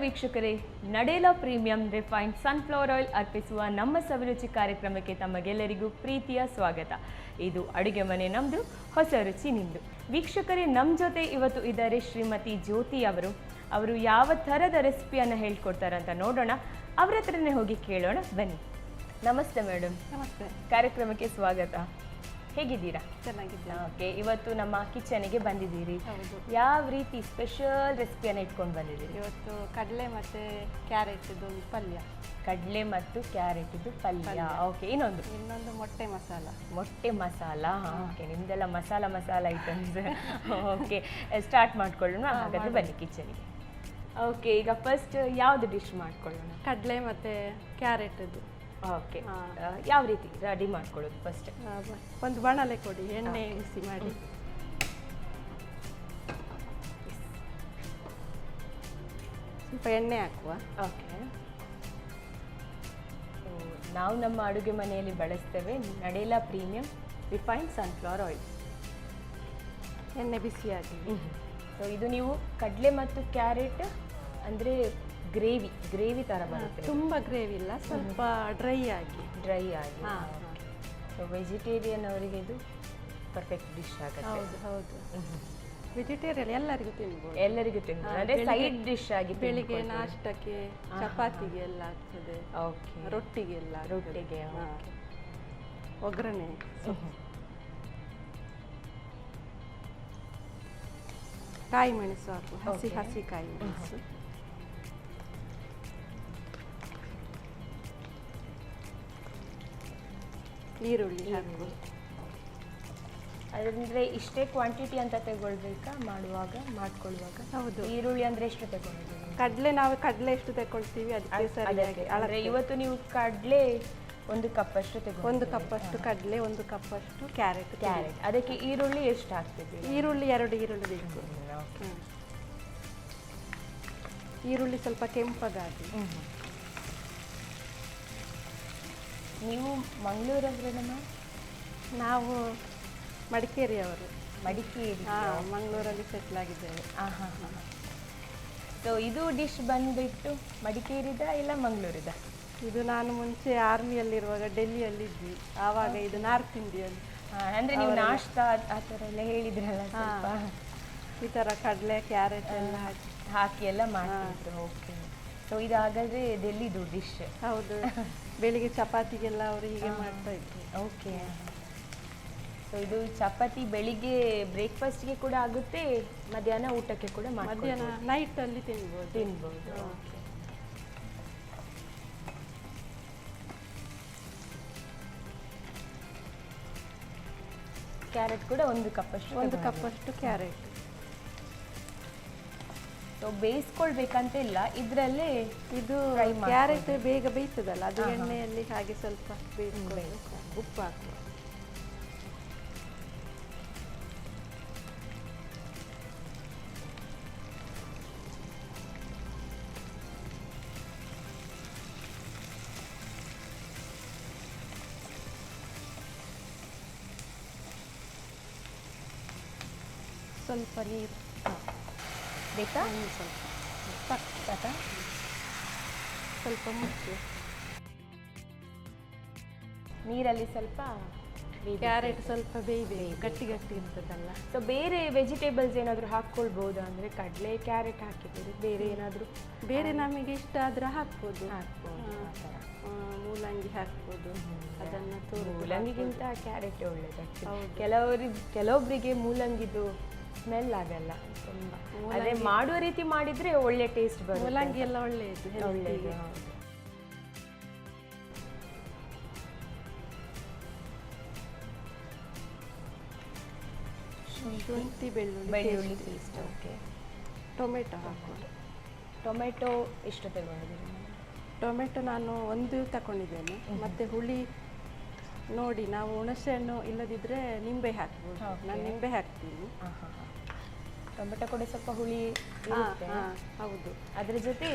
ವೀಕ್ಷಕರೇ, ನಡೆಯಲ premium refined sunflower oil ಅರ್ಪಿಸುವ ನಮ್ಮ ಸವಿರುಚಿ ಕಾರ್ಯಕ್ರಮಕ್ಕೆ ತಮಗೆಲ್ಲರಿಗೂ ಪ್ರೀತಿಯ ಸ್ವಾಗತ. ಇದು ಅಡುಗೆ ಮನೆ ನಮ್ಮದು, ಹೊಸ ರುಚಿ ನಿಮ್ಮದು. ವೀಕ್ಷಕರೇ, ನಮ್ಮ ಜೊತೆ ಇವತ್ತು ಇದ್ದಾರೆ ಶ್ರೀಮತಿ ಜ್ಯೋತಿ ಅವರು ಯಾವ ಥರದ ರೆಸಿಪಿಯನ್ನು ಹೇಳ್ಕೊಡ್ತಾರಂತ ನೋಡೋಣ. ಅವ್ರ ಹತ್ರನೇ ಹೋಗಿ ಕೇಳೋಣ, ಬನ್ನಿ. ನಮಸ್ತೆ ಮೇಡಮ್. ನಮಸ್ತೆ. ಕಾರ್ಯಕ್ರಮಕ್ಕೆ ಸ್ವಾಗತ. ಹೇಗಿದ್ದೀರಾ? ಚೆನ್ನಾಗಿದ್ದೀನಿ. ಓಕೆ, ಇವತ್ತು ನಮ್ಮ ಕಿಚನಿಗೆ ಬಂದಿದ್ದೀರಿ. ಹೌದು. ಯಾವ ರೀತಿ ಸ್ಪೆಷಲ್ ರೆಸಿಪಿಯನ್ನು ಇಟ್ಕೊಂಡು ಬಂದಿದ್ದೀರಿ? ಇವತ್ತು ಕಡಲೆ ಮತ್ತು ಕ್ಯಾರೆಟ್ ಒಂದು ಪಲ್ಯ. ಕಡಲೆ ಮತ್ತು ಕ್ಯಾರೆಟ್ ಇದು ಪಲ್ಯ. ಓಕೆ, ಇನ್ನೊಂದು ಮೊಟ್ಟೆ ಮಸಾಲ. ಮೊಟ್ಟೆ ಮಸಾಲ. ಓಕೆ, ನಿಮ್ದೆಲ್ಲ ಮಸಾಲ ಐಟಮ್ಸ್. ಓಕೆ, ಸ್ಟಾರ್ಟ್ ಮಾಡ್ಕೊಳ್ಳೋಣ ಹಾಗಾದ್ರೆ. ಬನ್ನಿ ಕಿಚನಿಗೆ. ಓಕೆ, ಈಗ ಫಸ್ಟ್ ಯಾವುದು ಡಿಶ್ ಮಾಡ್ಕೊಳ್ಳೋಣ? ಕಡಲೆ ಮತ್ತು ಕ್ಯಾರೆಟದು. ಓಕೆ, ಯಾವ ರೀತಿ ರೆಡಿ ಮಾಡ್ಕೊಳ್ಳೋದು? ಫಸ್ಟ್ ಒಂದು ಬಾಣಲೆ ಕೊಡಿ, ಎಣ್ಣೆ ಬಿಸಿ ಮಾಡಿ. ಸ್ವಲ್ಪ ಎಣ್ಣೆ ಹಾಕುವ. ಓಕೆ, ನಾವು ನಮ್ಮ ಅಡುಗೆ ಮನೆಯಲ್ಲಿ ಬಳಸ್ತೇವೆ ನಡೆಯಲ ಪ್ರೀಮಿಯಂ ರಿಫೈನ್ಡ್ ಸನ್ಫ್ಲವರ್ ಆಯಿಲ್. ಎಣ್ಣೆ ಬಿಸಿಯಾಗಿ. ಸೊ ಇದು ನೀವು ಕಡಲೆ ಮತ್ತು ಕ್ಯಾರೆಟ್ ಅಂದರೆ ಗ್ರೇವಿ ಥರ ಬರುತ್ತೆ. ತುಂಬ ಗ್ರೇವಿ ಇಲ್ಲ, ಸ್ವಲ್ಪ ಡ್ರೈ ಆಗಿ. ಸೊ ವೆಜಿಟೇರಿಯನ್ ಅವರಿಗೆ ಇದು ಪರ್ಫೆಕ್ಟ್ ಡಿಶ್ ಆಗುತ್ತೆ. ಹೌದು. ವೆಜಿಟೇರಿಯನ್ ಎಲ್ಲರಿಗೂ ತಿನ್ಬೋದು. ಅಂದರೆ ಸೈಡ್ ಡಿಶ್ ಆಗಿ ಬೆಳಿಗ್ಗೆ ನಾಷ್ಟಕ್ಕೆ, ಚಪಾತಿಗೆ ಎಲ್ಲ ಆಗ್ತದೆ. ಓಕೆ, ರೊಟ್ಟಿಗೆ. ಒಗ್ಗರಣೆ. ಕಾಯಿ ಮೆಣಸು ಹಾಕು, ಹಸಿ ಕಾಯಿ ಮೆಣಸು. ಈರುಳ್ಳಿ ಹಾಕು. ಅಂದರೆ ಇಷ್ಟೇ ಕ್ವಾಂಟಿಟಿ ಅಂತ ತಗೊಳ್ಬೇಕಾ ಮಾಡ್ಕೊಳ್ಳುವಾಗ? ಹೌದು. ಈರುಳ್ಳಿ ಅಂದರೆ ಎಷ್ಟು ತಗೊಳ್ಳೋದು? ಕಡಲೆ ಎಷ್ಟು ತಗೊಳ್ತೀವಿ ಅದಕ್ಕೆ ಸರಿಯಾಗಿ. ಅಂದರೆ ಇವತ್ತು ನೀವು ಕಡಲೆ 1 ಕಪ್ ಅಷ್ಟು ತಗೊಳ್ಳಿ. 1 ಕಪ್ ಅಷ್ಟು ಕಡಲೆ, 1 ಕಪ್ ಅಷ್ಟು ಕ್ಯಾರೆಟ್. ಅದಕ್ಕೆ ಈರುಳ್ಳಿ ಎಷ್ಟು ಹಾಕ್ತಿದ್ದೀವಿ? ಈರುಳ್ಳಿ 2 ಈರುಳ್ಳಿ ಬೇಕು. ಈರುಳ್ಳಿ ಸ್ವಲ್ಪ ಕೆಂಪಗಾಗಿ. ನೀವು ಮಂಗಳೂರವರೇನಮ್ಮ? ನಾವು ಮಡಿಕೇರಿಯವರು. ಮಡಿಕೇರಿ. ಮಂಗಳೂರಲ್ಲಿ ಸೆಟ್ಲ್ ಆಗಿದ್ದೇವೆ. ಸೊ ಇದು ಡಿಶ್ ಬಂದುಬಿಟ್ಟು ಮಡಿಕೇರಿದ ಇಲ್ಲ ಮಂಗಳೂರಿದ? ಇದು ನಾನು ಮುಂಚೆ ಆರ್ಮಿಯಲ್ಲಿರುವಾಗ ಡೆಲ್ಲಿಯಲ್ಲಿ ಇದ್ವಿ, ಆವಾಗ ಇದು ನಾರ್ತ್ ಇಂಡಿಯನ್. ಅಂದರೆ ನೀವು ನಾಷ್ಟ ಆ ಥರ ಎಲ್ಲ ಹೇಳಿದ್ರಲ್ಲ, ಈ ಥರ ಕಡಲೆ ಕ್ಯಾರೆಟ್ ಎಲ್ಲ ಹಾಕಿ ಎಲ್ಲ ಮಾಡ್ತಿದ್ರು. ಓಕೆ, ಸೊ ಇದು ಹಾಗಾದರೆ ಡೆಲ್ಲಿದು ಡಿಶ್? ಹೌದು. ಬೆಳಿಗ್ಗೆ ಚಪಾತಿಗೆಲ್ಲ ಅವರು ಹೀಗೆ ಮಾಡ್ತಾ ಇದ್ರು. ಓಕೆ, ಸೊ ಇದು ಚಪಾತಿ ಬೆಳಿಗ್ಗೆ ಬ್ರೇಕ್ಫಾಸ್ಟ್ಗೆ ಕೂಡ ಆಗುತ್ತೆ, ಮಧ್ಯಾಹ್ನ ಊಟಕ್ಕೆ ಕೂಡ ಮಧ್ಯಾಹ್ನ ನೈಟಲ್ಲಿ ತಿನ್ಬೋದು. ಓಕೆ, ಕ್ಯಾರೆಟ್ ಕೂಡ 1 ಕಪ್ ಅಷ್ಟು ಕ್ಯಾರೆಟ್. ಸೊ ಬೇಯಿಸ್ಕೊಳ್ಬೇಕಂತ ಇಲ್ಲ ಇದರಲ್ಲೇ. ಇದು ಕ್ಯಾರೆಟ್ ಬೇಗ ಬೇಯ್ತದಲ್ಲ, ಅದು ಎಣ್ಣೆಯಲ್ಲಿ ಹಾಗೆ ಸ್ವಲ್ಪ ಬೇಯಿಸ್ಕೊಳ್ಳಿ. ಉಪ್ಪು ಹಾಕಿ. ಸ್ವಲ್ಪ ನೀರು ಬೇಕಾ? ಸ್ವಲ್ಪ ಮುಚ್ಚು. ನೀರಲ್ಲಿ ಸ್ವಲ್ಪ ಕ್ಯಾರೆಟ್ ಸ್ವಲ್ಪ ಬೇಯಬೇಕು, ಗಟ್ಟಿ ಇರ್ತದಲ್ಲ. ಸೊ ಬೇರೆ ವೆಜಿಟೇಬಲ್ಸ್ ಏನಾದರೂ ಹಾಕ್ಕೊಳ್ಬೋದಾ? ಅಂದರೆ ಕಡಲೆ ಕ್ಯಾರೆಟ್ ಹಾಕಿದ್ದೀರಿ, ಬೇರೆ ಏನಾದರೂ? ಬೇರೆ ನಮಗೆ ಇಷ್ಟ ಆದರೆ ಹಾಕ್ಬೋದು. ಮೂಲಂಗಿ ಹಾಕ್ಬೋದು. ಅದನ್ನು ಮೂಲಂಗಿಗಿಂತ ಕ್ಯಾರೆಟ್ ಒಳ್ಳೇದು. ಕೆಲವೊಬ್ಬರಿಗೆ ಮೂಲಂಗಿದು ಸ್ಮೆಲ್ ಆಗಲ್ಲ ತುಂಬ. ಅದೇ ಮಾಡುವ ರೀತಿ ಮಾಡಿದರೆ ಒಳ್ಳೆ ಟೇಸ್ಟ್ ಬರುತ್ತೆ. ಮೂಲಂಗಿ ಎಲ್ಲ ಒಳ್ಳೆಯದು. ಶುಂಠಿ ಬೆಳ್ಳುಳ್ಳಿ ಪೇಸ್ಟ್. ಓಕೆ, ಟೊಮೆಟೊ ಹಾಕ್ಬೋದು. ಟೊಮೆಟೊ ಎಷ್ಟು ತಗೊಂಡಿದ್ದೀರಿ? ಟೊಮೆಟೊ ನಾನು 1 ತಗೊಂಡಿದ್ದೇನೆ. ಮತ್ತು ಹುಳಿ ನೋಡಿ, ನಾವು ಹುಣಸೆಹಣ್ಣು ಇಲ್ಲದಿದ್ದರೆ ನಿಂಬೆ ಹಾಕ್ಬೋದು. ನಾನು ನಿಂಬೆ ಹಾಕ್ತೀನಿ. ಟೊಮೆಟೊ ಕೂಡ ಸ್ವಲ್ಪ ಹುಳಿ ಇರುತ್ತೆ. ಹೌದು. ಅದ್ರ ಜೊತೆ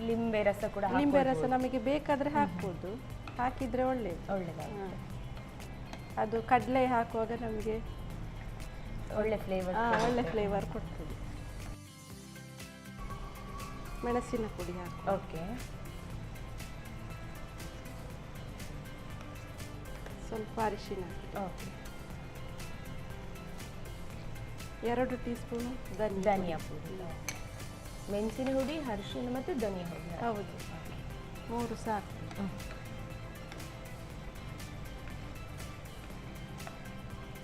ಲಿಂಬೆ ರಸ ಕೂಡ. ಲಿಂಬೆ ರಸ ನಮಗೆ ಬೇಕಾದರೆ ಹಾಕ್ಬೋದು, ಹಾಕಿದರೆ ಒಳ್ಳೆಯದಾಗುತ್ತೆ. ಅದು ಕಡಲೆ ಹಾಕುವಾಗ ನಮಗೆ ಒಳ್ಳೆ ಫ್ಲೇವರ್ ಕೊಡ್ತದೆ. ಮೆಣಸಿನ ಪುಡಿ ಹಾಕಿ, ಓಕೆ. ಸ್ವಲ್ಪ ಅರಿಶಿನ ಹಾಕಿ, ಓಕೆ. 2 ಟೀ ಸ್ಪೂನು ಧನಿಯಾ ಪುಡಿ, ಮೆಣಸಿನ ಹುಡಿ, ಅರಿಶಿನ ಮತ್ತು ಧನಿಯಾ ಹುಡಿ. ಹೌದು, 3 ಸಾಕು.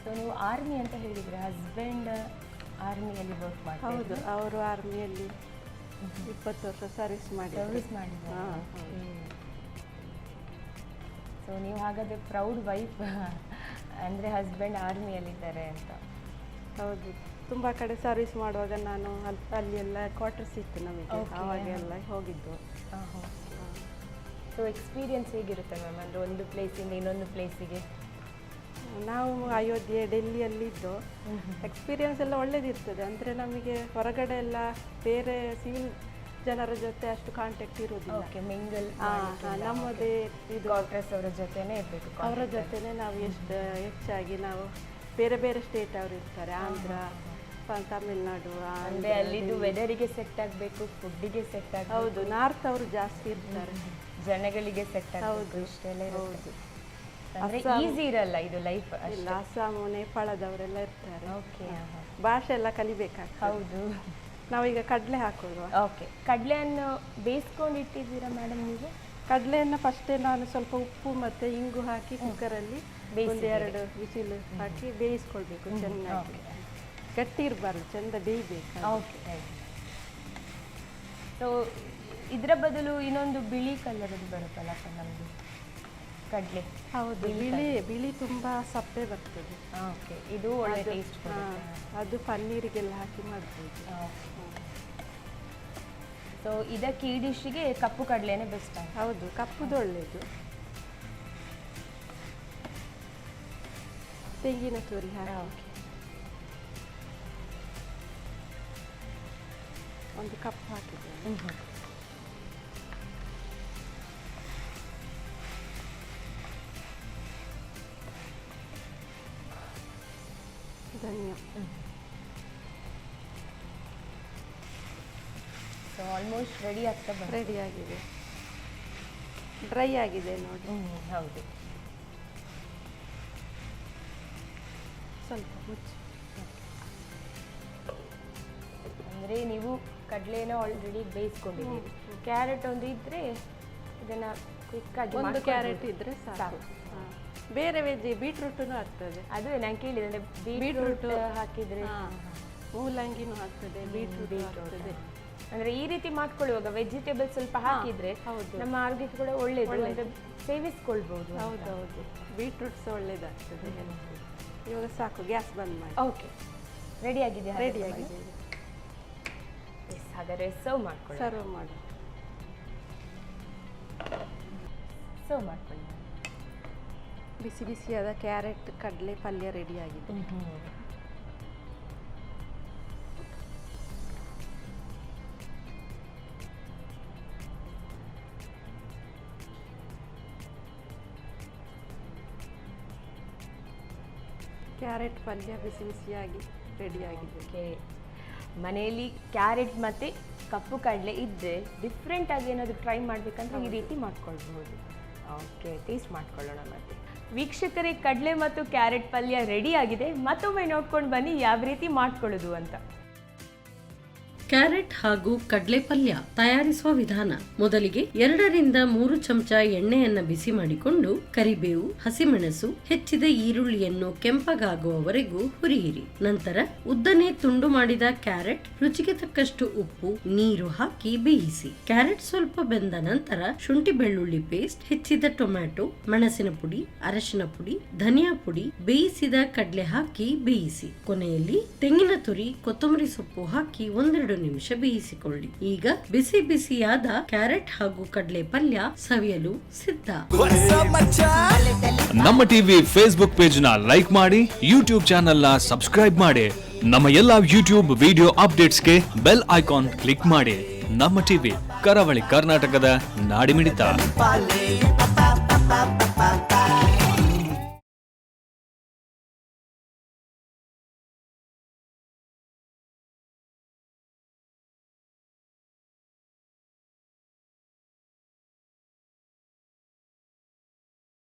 ಸೊ ನೀವು ಆರ್ಮಿ ಅಂತ ಹೇಳಿದರೆ ಹಸ್ಬೆಂಡ್ ಆರ್ಮಿಯಲ್ಲಿ ವರ್ಕ್ ಮಾಡಿ? ಹೌದು, ಅವರು ಆರ್ಮಿಯಲ್ಲಿ 20 ವರ್ಷ ಸರ್ವಿಸ್ ಮಾಡಿದ್ದಾರೆ. ಸೊ ನೀವು ಹಾಗಾದರೆ ಪ್ರೌಡ್ ವೈಫ್ ಅಂದರೆ ಹಸ್ಬೆಂಡ್ ಆರ್ಮಿಯಲ್ಲಿದ್ದಾರೆ ಅಂತ. ಹೌದು, ತುಂಬ ಕಡೆ ಸರ್ವಿಸ್ ಮಾಡುವಾಗ ನಾನು ಅಲ್ಲಿ ಎಲ್ಲ ಕ್ವಾರ್ಟರ್ಸ್ ಇತ್ತು ನಮಗೆ, ಆವಾಗೆಲ್ಲ ಹೋಗಿದ್ದು. ಸೊ ಎಕ್ಸ್ಪೀರಿಯನ್ಸ್ ಹೇಗಿರುತ್ತೆ ಮ್ಯಾಮ್, ಅಂದರೆ ಒಂದು ಪ್ಲೇಸಿಂದ ಇನ್ನೊಂದು ಪ್ಲೇಸಿಗೆ? ನಾವು ಅಯೋಧ್ಯೆ, ಡೆಲ್ಲಿಯಲ್ಲಿದ್ದು ಎಕ್ಸ್ಪೀರಿಯನ್ಸ್ ಎಲ್ಲ ಒಳ್ಳೇದಿರ್ತದೆ. ಅಂದರೆ ನಮಗೆ ಹೊರಗಡೆ ಎಲ್ಲ ಬೇರೆ ಸಿವಿಲ್ ಜನರ ಜೊತೆ ಅಷ್ಟು ಕಾಂಟ್ಯಾಕ್ಟ್ ಇರೋದಿಲ್ಲ. ಓಕೆ, ಮಿಂಗಲ್ ನಮ್ಮದೇ ಇದು ಕ್ವಾರ್ಟರ್ಸ್ ಅವರ ಜೊತೆನೇ ಇರಬೇಕು. ಅವರ ಜೊತೆನೇ ನಾವು ಹೆಚ್ಚಾಗಿ ನಾವು ಬೇರೆ ಬೇರೆ ಸ್ಟೇಟ್ ಅವರು ಇರ್ತಾರೆ, ಆಂಧ್ರ, ತಮಿಳ್ನಾಡು. ಅಂದರೆ ಅಲ್ಲಿದ್ದು ವೆದರಿಗೆ ಸೆಟ್ ಆಗಬೇಕು, ಫುಡ್ಡಿಗೆ ಸೆಟ್ ಆಗಬೇಕು. ಹೌದು, ನಾರ್ತ್ ಅವರು ಜಾಸ್ತಿ ಇರ್ತಾರೆ, ಜನಗಳಿಗೆ ಸೆಟ್ ಆಗಬೇಕು, ಇಷ್ಟೆಲ್ಲ ಇರುತ್ತೆ. ಅಂದರೆ ಈಸಿ ಇರಲ್ಲ ಇದು ಲೈಫ್. ಇಲ್ಲ, ಅಸ್ಸಾಮು, ನೇಪಾಳದವರೆಲ್ಲ ಇರ್ತಾರೆ. ಓಕೆ, ಭಾಷೆ ಎಲ್ಲ ಕಲಿಬೇಕಾಗ್ತದೆ. ಹೌದು. ನಾವೀಗ ಕಡಲೆ ಹಾಕೊಳ್ಳುವ. ಓಕೆ, ಕಡಲೆಯನ್ನು ಬೇಯಿಸ್ಕೊಂಡು ಇಟ್ಟಿದ್ದೀರಾ ಮೇಡಮ್ ನೀವು? ಕಡಲೆಯನ್ನು ಫಸ್ಟೇ ನಾನು ಸ್ವಲ್ಪ ಉಪ್ಪು ಮತ್ತು ಇಂಗು ಹಾಕಿ ಕುಕ್ಕರಲ್ಲಿ 1-2 ವಿಸಿಲ್ ಹಾಕಿ ಬೇಯಿಸ್ಕೊಳ್ಬೇಕು ಚೆನ್ನಾಗಿ. ಗಟ್ಟಿ ಇರಬಾರ್ದು, ಚೆಂದ ಬೇಯಬೇಕು. ಓಕೆ. ಸೊ ಇದರ ಬದಲು ಇನ್ನೊಂದು ಬಿಳಿ ಕಲರದ್ದು ಬರುತ್ತಲ್ಲಪ್ಪ ನಮ್ಮದು ಕಡಲೆ? ಹೌದು, ಬಿಳಿ ತುಂಬ ಸಪ್ಪೆ ಬರ್ತದೆ. ಓಕೆ, ಇದು ಒಳ್ಳೆ ಟೇಸ್ಟ್ ಕೊಡುತ್ತೆ. ಅದು ಪನ್ನೀರಿಗೆಲ್ಲ ಹಾಕಿ ಮಾಡ್ಬೋದು. ಸೊ ಇದಕ್ಕೆ ಈ ಡಿಶ್ಶಿಗೆ ಕಪ್ಪು ಕಡಲೆನೇ ಬೆಸ್ಟ್. ಹೌದು, ಕಪ್ಪುದು ಒಳ್ಳೆಯದು. ತೆಂಗಿನ ತುರಿ ಹಾಕಿ 1 ಕಪ್ ಹಾಕಿದ್ದೇನೆ. ಧನಿಯಾ. ಸೊ ಆಲ್ಮೋಸ್ಟ್ ರೆಡಿ ಆಗ್ತಾ ಬಂತು. ರೆಡಿ ಆಗಿದೆ, ಡ್ರೈ ಆಗಿದೆ ನೋಡಿ. ಹೌದು, ಸ್ವಲ್ಪ ಮುಚ್ಚಿ. ಅಂದರೆ ನೀವು ಕಡಲೆನ ಆಲ್ರೆಡಿ ಬೇಯಿಸ್ಕೊಂಡಿದ್ದೀರಿ. ಕ್ಯಾರೆಟ್ ಒಂದು ಇದ್ದರೆ ಇದನ್ನು ಕ್ವಿಕ್ಕಾಗಿ 1 ಕ್ಯಾರೆಟ್ ಇದ್ದರೆ ಸಾಕು. ಬೇರೆ ವೆಜ್ ಬೀಟ್ರೂಟೂ ಆಗ್ತದೆ. ಅದು ನಾನು ಕೇಳಿದೆ, ಅಂದರೆ ಬೀಟ್ರೂಟ್ ಹಾಕಿದರೆ ಮೂಲಂಗಿನೂ ಆಗ್ತದೆ, ಬೀಟ್ರೂಟ್ ಆಗ್ತದೆ. ಅಂದರೆ ಈ ರೀತಿ ಮಾಡ್ಕೊಳ್ಳುವಾಗ ವೆಜಿಟೇಬಲ್ ಸ್ವಲ್ಪ ಹಾಕಿದರೆ ನಮ್ಮ ಆರೋಗ್ಯಕ್ಕೆ ಕೂಡ ಒಳ್ಳೆಯದು, ಅಂದರೆ ಸೇವಿಸ್ಕೊಳ್ಬೋದು. ಹೌದೌದು, ಬೀಟ್ರೂಟ್ ಸಹ ಒಳ್ಳೇದಾಗ್ತದೆ. ಇವಾಗ ಸಾಕು, ಗ್ಯಾಸ್ ಬಂದ್ ಮಾಡಿ. ಓಕೆ, ರೆಡಿ ಆಗಿದೆ. ರೆಡಿ ಆಗಿದೆ. ಎಸ್, ಹಾಗಾದರೆ ಸರ್ವ್ ಮಾಡ್ಕೊಳ್ಳಿ. ಸರ್ವ್ ಮಾಡಿ. ಸರ್ವ್ ಮಾಡ್ಕೊಳ್ಳಿ. ಬಿಸಿ ಬಿಸಿಯಾದ ಕ್ಯಾರೆಟ್ ಕಡಲೆ ಪಲ್ಯ ರೆಡಿ ಆಗಿದೆ. ಕ್ಯಾರೆಟ್ ಪಲ್ಯ ಬಿಸಿ ಬಿಸಿಯಾಗಿ ರೆಡಿಯಾಗಿದೆ. ಓಕೆ, ಮನೆಯಲ್ಲಿ ಕ್ಯಾರೆಟ್ ಮತ್ತು ಕಪ್ಪು ಕಡಲೆ ಇದ್ದರೆ ಡಿಫ್ರೆಂಟಾಗಿ ಏನಾದರೂ ಟ್ರೈ ಮಾಡಬೇಕಂದ್ರೆ ಈ ರೀತಿ ಮಾಡ್ಕೊಳ್ಬೋದು. ಓಕೆ, ಟೇಸ್ಟ್ ಮಾಡ್ಕೊಳ್ಳೋಣ. ಮತ್ತು ವೀಕ್ಷಕರೇ, ಕಡಲೆ ಮತ್ತು ಕ್ಯಾರೆಟ್ ಪಲ್ಯ ರೆಡಿ ಆಗಿದೆ. ಮತ್ತೊಮ್ಮೆ ನೋಡ್ಕೊಂಡು ಬನ್ನಿ ಯಾವ ರೀತಿ ಮಾಡ್ಕೊಳ್ಳೋದು ಅಂತ. ಕ್ಯಾರೆಟ್ ಹಾಗೂ ಕಡಲೆ ಪಲ್ಯ ತಯಾರಿಸುವ ವಿಧಾನ. ಮೊದಲಿಗೆ 2 ರಿಂದ 3 ಚಮಚ ಎಣ್ಣೆಯನ್ನ ಬಿಸಿ ಮಾಡಿಕೊಂಡು ಕರಿಬೇವು, ಹಸಿಮೆಣಸು, ಹೆಚ್ಚಿದ ಈರುಳ್ಳಿಯನ್ನು ಕೆಂಪಗಾಗುವವರೆಗೂ ಹುರಿಯಿರಿ. ನಂತರ ಉದ್ದನೆ ತುಂಡು ಮಾಡಿದ ಕ್ಯಾರೆಟ್, ರುಚಿಗೆ ತಕ್ಕಷ್ಟು ಉಪ್ಪು, ನೀರು ಹಾಕಿ ಬೇಯಿಸಿ. ಕ್ಯಾರೆಟ್ ಸ್ವಲ್ಪ ಬೆಂದ ನಂತರ ಶುಂಠಿ ಬೆಳ್ಳುಳ್ಳಿ ಪೇಸ್ಟ್, ಹೆಚ್ಚಿದ ಟೊಮ್ಯಾಟೊ, ಮೆಣಸಿನ ಪುಡಿ, ಅರಶಿನ ಪುಡಿ, ಧನಿಯಾ ಪುಡಿ, ಬೇಯಿಸಿದ ಕಡಲೆ ಹಾಕಿ ಬೇಯಿಸಿ. ಕೊನೆಯಲ್ಲಿ ತೆಂಗಿನ ತುರಿ, ಕೊತ್ತಂಬರಿ ಸೊಪ್ಪು ಹಾಕಿ 1-2 ನಿಮಿಷ ಬೇಯಿಸಿಕೊಳ್ಳಿ. ಈಗ ಬಿಸಿ ಬಿಸಿಯಾದ ಕ್ಯಾರೆಟ್ ಹಾಗೂ ಕಡಲೆ ಪಲ್ಯ ಸವಿಯಲು ಸಿದ್ಧ. ನಮ್ಮ ಟಿವಿ ಫೇಸ್ಬುಕ್ ಪೇಜ್ ನ ಲೈಕ್ ಮಾಡಿ, ಯೂಟ್ಯೂಬ್ ಚಾನೆಲ್ ನ ಸಬ್ಸ್ಕ್ರೈಬ್ ಮಾಡಿ. ನಮ್ಮ ಎಲ್ಲಾ ಯೂಟ್ಯೂಬ್ ವಿಡಿಯೋ ಅಪ್ಡೇಟ್ಸ್ಗೆ ಬೆಲ್ ಐಕಾನ್ ಕ್ಲಿಕ್ ಮಾಡಿ. ನಮ್ಮ ಟಿವಿ, ಕರಾವಳಿ ಕರ್ನಾಟಕದ ನಾಡಿಮಿಡಿತ.